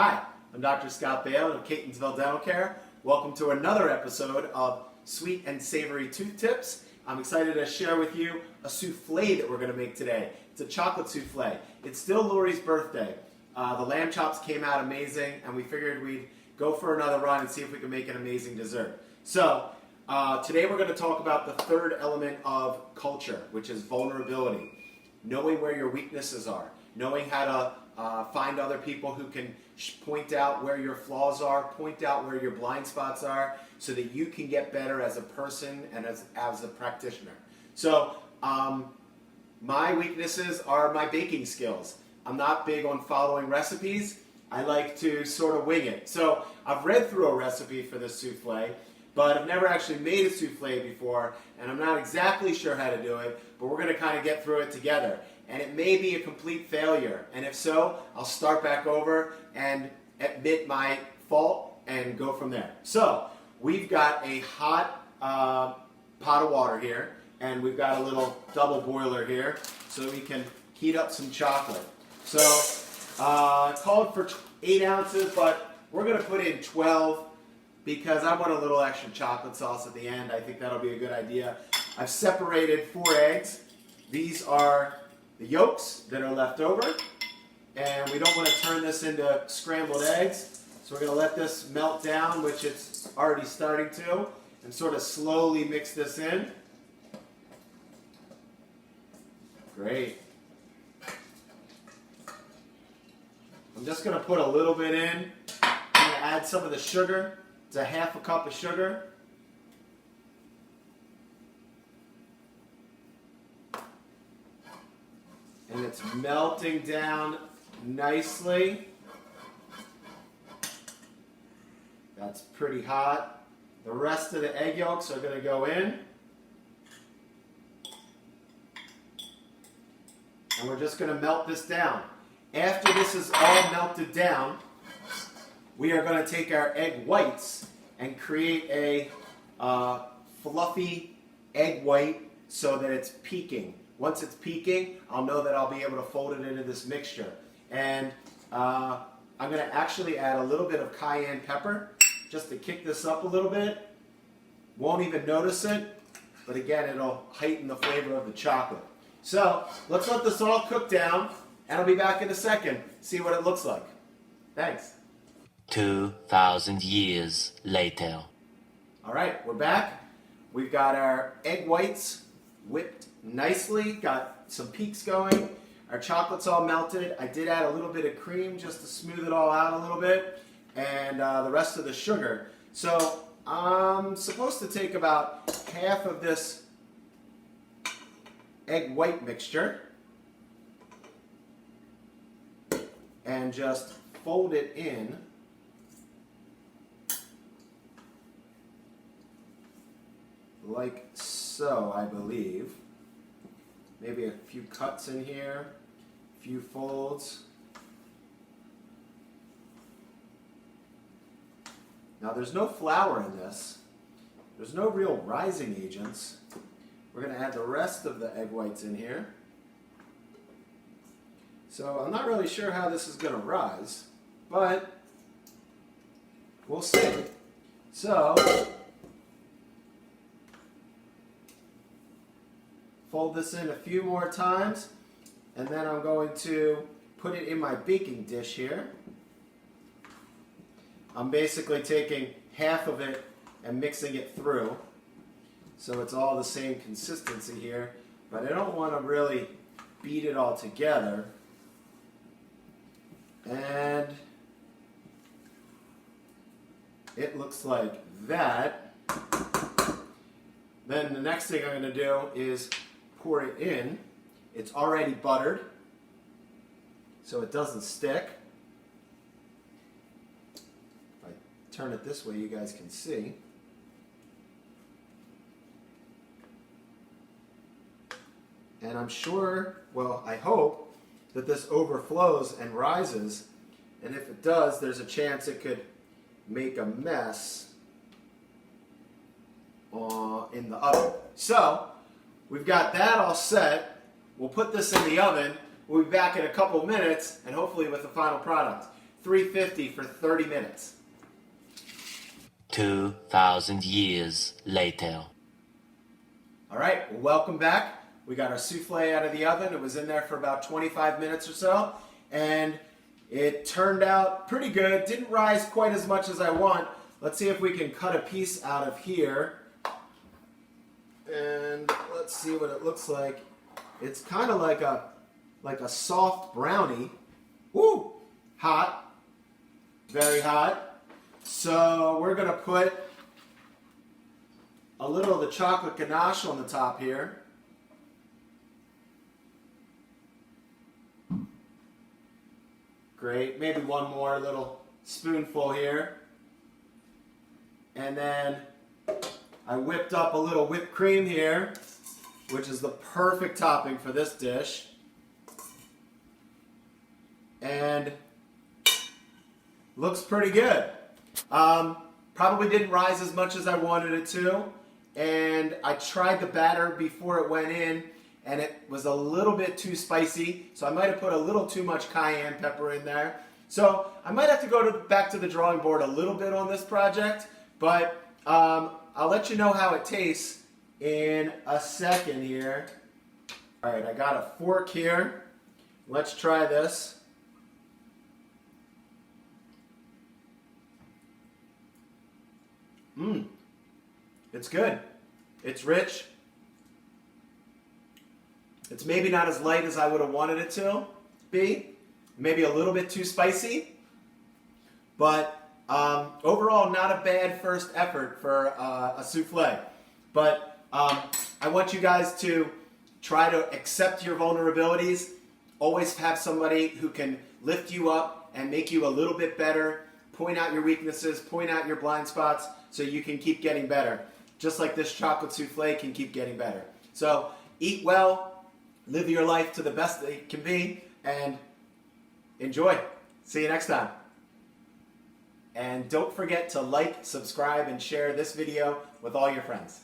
Hi, I'm Dr. Scott Baylin of Catonsville Dental Care. Welcome to another episode of Sweet and Savory Tooth Tips. I'm excited to share with you a souffle that we're going to make today. It's a chocolate souffle. It's still Lori's birthday. The lamb chops came out amazing, and we figured we'd go for another run and see if we can make an amazing dessert. So, today we're going to talk about the third element of culture, which is vulnerability. Knowing where your weaknesses are. Knowing how to find other people who can point out where your flaws are, point out where your blind spots are, so that you can get better as a person and as a practitioner. So, my weaknesses are my baking skills. I'm not big on following recipes. I like to sort of wing it. So, I've read through a recipe for this souffle, but I've never actually made a souffle before, and I'm not exactly sure how to do it, but we're going to kind of get through it together. And it may be a complete failure, and if so, I'll start back over and admit my fault and go from there. So, we've got a hot pot of water here, and we've got a little double boiler here, so we can heat up some chocolate. So, called for 8 ounces, but we're going to put in 12 because I want a little extra chocolate sauce at the end. I think that'll be a good idea. I've separated 4 eggs. These are the yolks that are left over, and we don't want to turn this into scrambled eggs, so we're going to let this melt down, which it's already starting to, and sort of slowly mix this in. Great. I'm just going to put a little bit in. I'm going to add some of the sugar. It's a half a cup of sugar. And it's melting down nicely. That's pretty hot. The rest of the egg yolks are going to go in. And we're just going to melt this down. After this is all melted down, we are going to take our egg whites and create a fluffy egg white so that it's peaking. Once it's peaking, I'll know that I'll be able to fold it into this mixture. And I'm going to actually add a little bit of cayenne pepper just to kick this up a little bit. Won't even notice it, but again, it'll heighten the flavor of the chocolate. So let's let this all cook down, and I'll be back in a second, see what it looks like. Thanks. 2,000 years later. All right, we're back. We've got our egg whites whipped nicely, got some peaks going. Our chocolate's all melted. I did add a little bit of cream just to smooth it all out a little bit, and the rest of the sugar. So I'm supposed to take about half of this egg white mixture and just fold it in like so, I believe. Maybe a few cuts in here, a few folds. Now there's no flour in this. There's no real rising agents. We're going to add the rest of the egg whites in here. So I'm not really sure how this is going to rise, but we'll see. So fold this in a few more times, and then I'm going to put it in my baking dish here. I'm basically taking half of it and mixing it through, so it's all the same consistency here, but I don't want to really beat it all together. And it looks like that. Then the next thing I'm going to do is pour it in. It's already buttered, so it doesn't stick. If I turn it this way, you guys can see. And I'm sure, well, I hope that this overflows and rises, and if it does, there's a chance it could make a mess in the oven. So, we've got that all set. We'll put this in the oven. We'll be back in a couple minutes, and hopefully with the final product. 350 for 30 minutes. 2,000 years later. All right, well, welcome back. We got our souffle out of the oven. It was in there for about 25 minutes or so, and it turned out pretty good. Didn't rise quite as much as I want. Let's see if we can cut a piece out of here. And let's see what it looks like. It's kind of like a soft brownie. Woo! Hot. Very hot. So we're going to put a little of the chocolate ganache on the top here. Great. Maybe one more little spoonful here. And then I whipped up a little whipped cream here, which is the perfect topping for this dish. And looks pretty good. Probably didn't rise as much as I wanted it to. And I tried the batter before it went in, and it was a little bit too spicy. So I might have put a little too much cayenne pepper in there. So I might have to go back to the drawing board a little bit on this project. But I'll let you know how it tastes in a second here. All right, I got a fork here. Let's try this. It's good. It's rich. It's maybe not as light as I would have wanted it to be. Maybe a little bit too spicy. But overall, not a bad first effort for a souffle. But I want you guys to try to accept your vulnerabilities. Always have somebody who can lift you up and make you a little bit better. Point out your weaknesses, point out your blind spots so you can keep getting better. Just like this chocolate souffle can keep getting better. So eat well, live your life to the best that it can be, and enjoy. See you next time. And don't forget to like, subscribe, and share this video with all your friends.